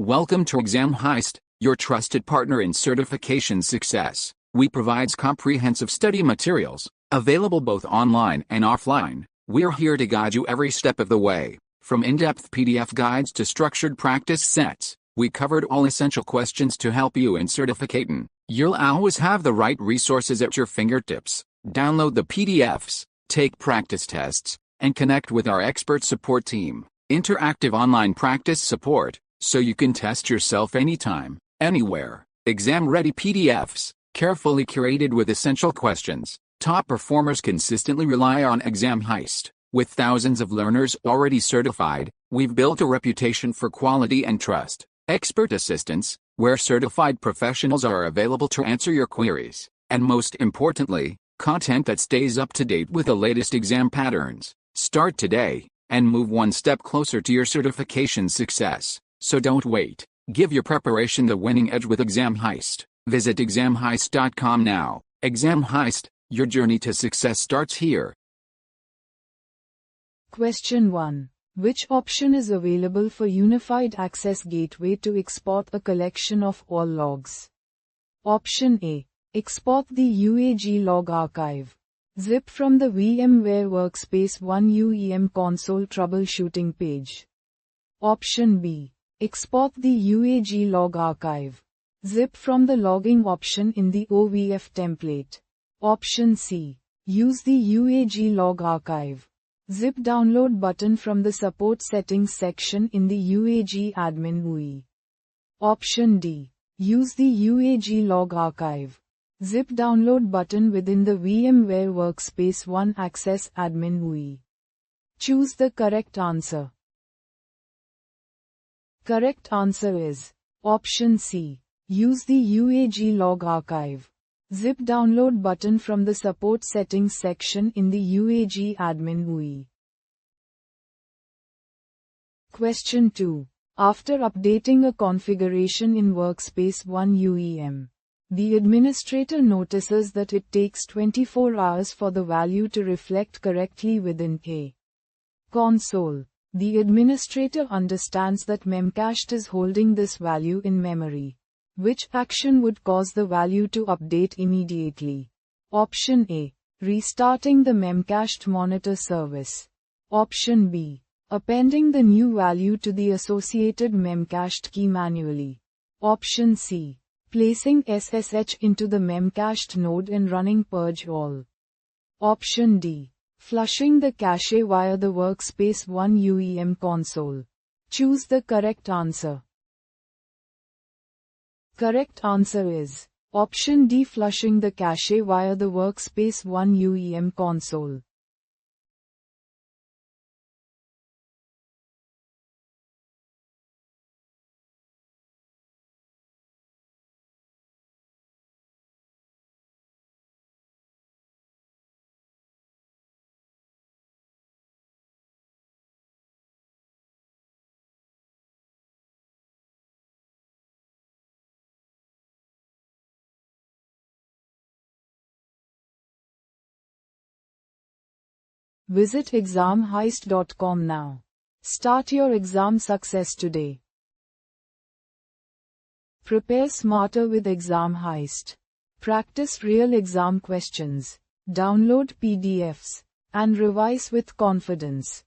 Welcome to Exam Heist, your trusted partner in certification success. We provide comprehensive study materials, available both online and offline. We're here to guide you every step of the way. From in-depth PDF guides to structured practice sets, we covered all essential questions to help you in certificating. You'll always have the right resources at your fingertips. Download the PDFs, take practice tests, and connect with our expert support team. Interactive online practice support, so you can test yourself anytime, anywhere. Exam-ready PDFs, carefully curated with essential questions. Top performers consistently rely on Exam Heist. With thousands of learners already certified, we've built a reputation for quality and trust. Expert assistance, where certified professionals are available to answer your queries. And most importantly, content that stays up to date with the latest exam patterns. Start today, and move one step closer to your certification success. So don't wait. Give your preparation the winning edge with Exam Heist. Visit examheist.com now. Exam Heist, your journey to success starts here. Question 1. Which option is available for Unified Access Gateway to export a collection of all logs? Option A. Export the UAG log archive. Zip from the VMware Workspace 1 UEM console troubleshooting page. Option B. Export the UAG log archive. Zip from the logging option in the OVF template. Option C. Use the UAG log archive. Zip download button from the support settings section in the UAG admin UI. Option D. Use the UAG log archive. Zip download button within the VMware Workspace 1 Access admin UI. Choose the correct answer. Correct answer is option C. Use the UAG log archive. Zip download button from the support settings section in the UAG admin UI. Question 2. After updating a configuration in Workspace 1 UEM, the administrator notices that it takes 24 hours for the value to reflect correctly within a console. The administrator understands that memcached is holding this value in memory. Which action would cause the value to update immediately? Option A. Restarting the memcached monitor service. Option B. Appending the new value to the associated memcached key manually. Option C. Placing SSH into the memcached node and running purge all. Option D. Flushing the cache via the Workspace 1 UEM console. Choose the correct answer. Correct answer is option D. Flushing the cache via the Workspace 1 UEM console. Visit examheist.com now. Start your exam success today. Prepare smarter with Exam Heist. Practice real exam questions. Download PDFs. And revise with confidence.